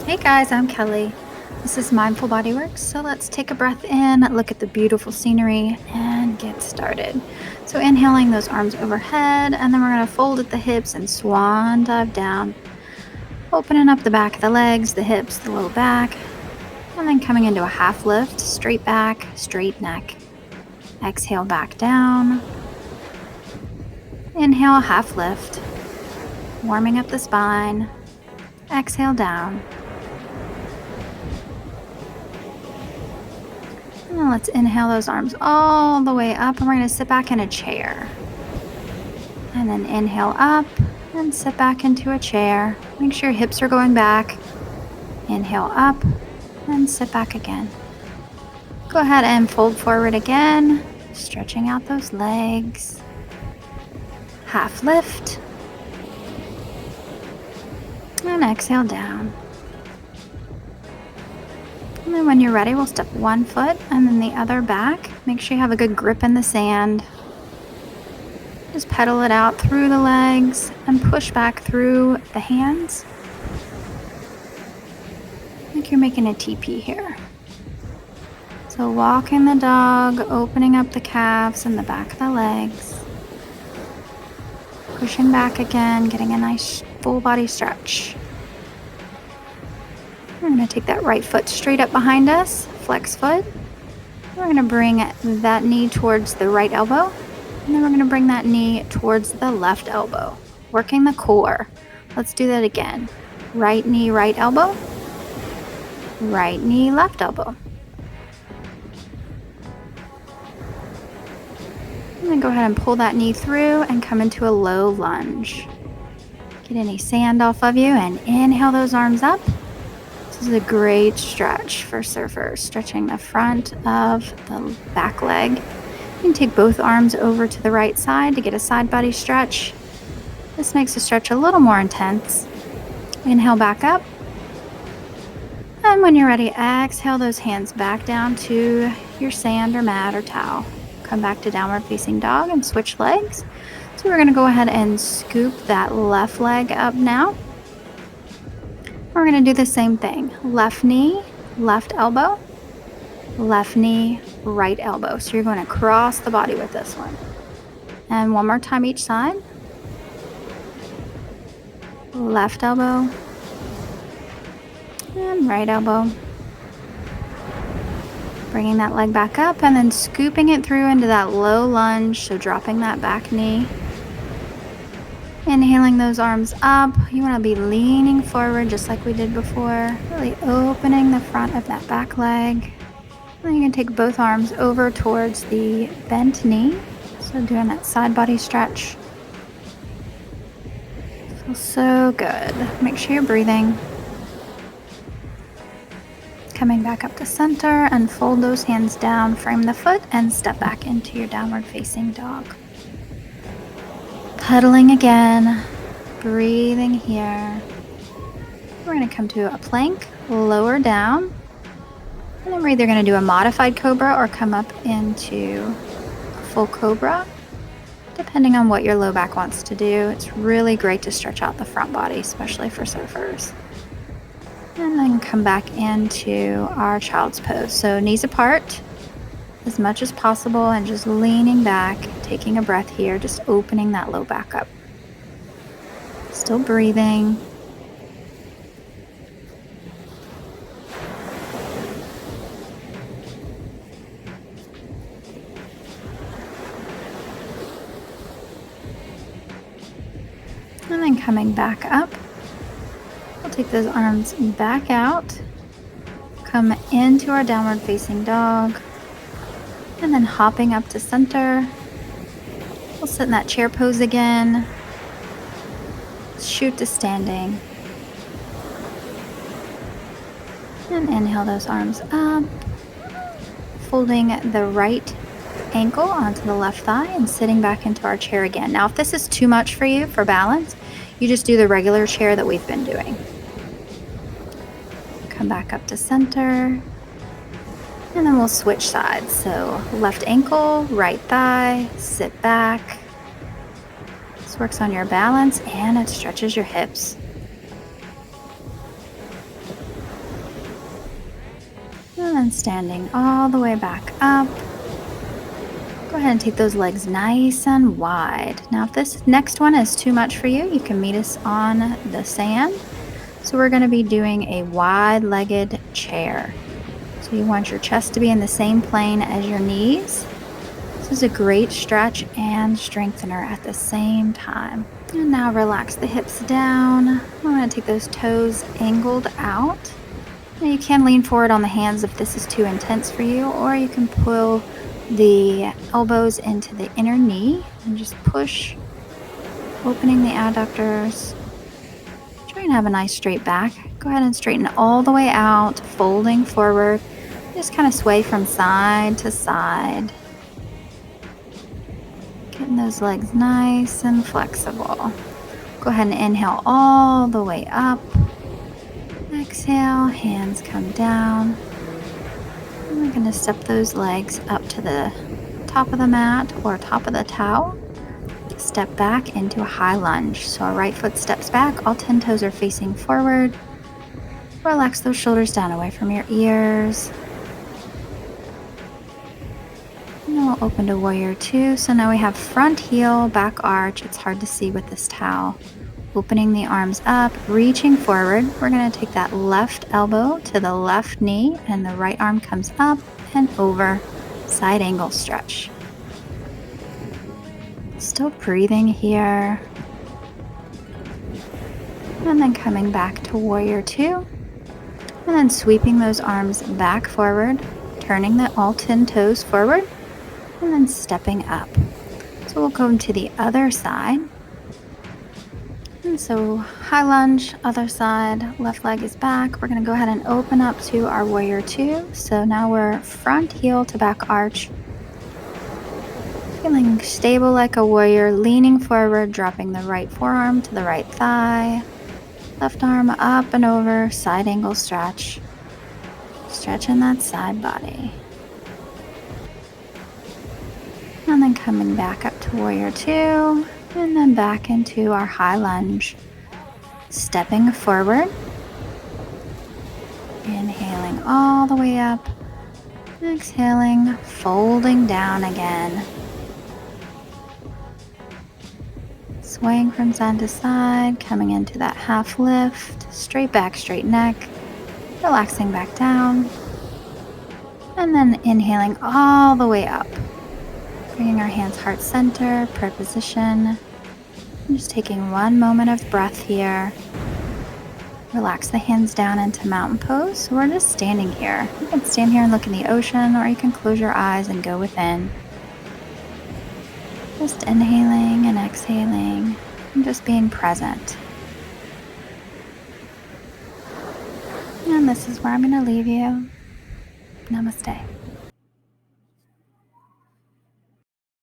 Hey guys, I'm Kelly. This is Mindful Bodyworks. So let's take a breath in, look at the beautiful scenery, and get started. So inhaling those arms overhead, and then we're going to fold at the hips and swan dive down, opening up the back of the legs, the hips, the low back, and then coming into a half lift, straight back, straight neck. Exhale back down. Inhale, half lift, warming up the spine. Exhale down. And let's inhale those arms all the way up, and we're going to sit back in a chair. And then inhale up and sit back into a chair. Make sure your hips are going back. Inhale up and sit back again. Go ahead and fold forward again, stretching out those legs. Half lift. And exhale down. And then when you're ready, we'll step one foot and then the other back. Make sure you have a good grip in the sand. Just pedal it out through the legs and push back through the hands. Like you're making a teepee here. So walking the dog, opening up the calves and the back of the legs. Pushing back again, getting a nice full body stretch. We're going to take that right foot straight up behind us, flex foot. We're going to bring that knee towards the right elbow, and then we're going to bring that knee towards the left elbow, working the core. Let's do that again. Right knee, right elbow. Right knee, left elbow. And then go ahead and pull that knee through and come into a low lunge. Get any sand off of you and inhale those arms up. This is a great stretch for surfers, stretching the front of the back leg. You can take both arms over to the right side to get a side body stretch. This makes the stretch a little more intense. Inhale back up. And when you're ready, exhale those hands back down to your sand or mat or towel. Come back to downward facing dog and switch legs. So we're going to go ahead and scoop that left leg up now. We're going to do the same thing. Left knee, left elbow, left knee, right elbow. So you're going to cross the body with this one. And one more time each side. Left elbow and right elbow. Bringing that leg back up and then scooping it through into that low lunge. So dropping that back knee. Inhaling those arms up. You want to be leaning forward just like we did before. Really opening the front of that back leg. Then you can take both arms over towards the bent knee. So doing that side body stretch. Feels so good. Make sure you're breathing. Coming back up to center and fold those hands down, frame the foot, and step back into your downward facing dog. Pedaling again, breathing here. We're going to come to a plank, lower down, and then we're either going to do a modified cobra or come up into a full cobra, depending on what your low back wants to do. It's really great to stretch out the front body, especially for surfers. And then come back into our child's pose. So knees apart as much as possible and just leaning back, taking a breath here, just opening that low back up. Still breathing. And then coming back up. We'll take those arms back out. Come into our downward facing dog. And then hopping up to center. We'll sit in that chair pose again. Shoot to standing. And inhale those arms up. Folding the right ankle onto the left thigh and sitting back into our chair again. Now, if this is too much for you for balance, you just do the regular chair that we've been doing. Come back up to center. And then we'll switch sides. So left ankle, right thigh, sit back. This works on your balance and it stretches your hips. then standing all the way back up. Go ahead and take those legs nice and wide. Now, if this next one is too much for you, you can meet us on the sand. So we're going to be doing a wide-legged chair. So you want your chest to be in the same plane as your knees. This is a great stretch and strengthener at the same time. And now relax the hips down. I'm going to take those toes angled out. Now you can lean forward on the hands if this is too intense for you, or you can pull the elbows into the inner knee and just push, opening the adductors. Try and have a nice straight back. Go ahead and straighten all the way out, folding forward. Just kind of sway from side to side. Getting those legs nice and flexible. Go ahead and inhale all the way up. Exhale, hands come down. And we're going to step those legs up to the top of the mat or top of the towel. Step back into a high lunge. So our right foot steps back, all 10 toes are facing forward. Relax those shoulders down away from your ears. And then we'll open to warrior two. So now we have front heel, back arch. It's hard to see with this towel. Opening the arms up, reaching forward. We're going to take that left elbow to the left knee and the right arm comes up and over. Side angle stretch. Still breathing here. And then coming back to warrior two. And then sweeping those arms back forward, turning all 10 toes forward, and then stepping up. So we'll go to the other side. And so high lunge, other side, left leg is back. We're going to go ahead and open up to our warrior two. So now we're front heel to back arch. Feeling stable like a warrior, leaning forward, dropping the right forearm to the right thigh. Left arm up and over, side angle stretch. Stretching that side body. And then coming back up to warrior two. And then back into our high lunge. Stepping forward. Inhaling all the way up. Exhaling, folding down again. Swaying from side to side, coming into that half lift, straight back, straight neck, relaxing back down, and then inhaling all the way up. Bringing our hands heart center, prayer position, and just taking one moment of breath here. Relax the hands down into mountain pose. So we're just standing here. You can stand here and look in the ocean, or you can close your eyes and go within. Just inhaling and exhaling and just being present. And this is where I'm going to leave you. Namaste.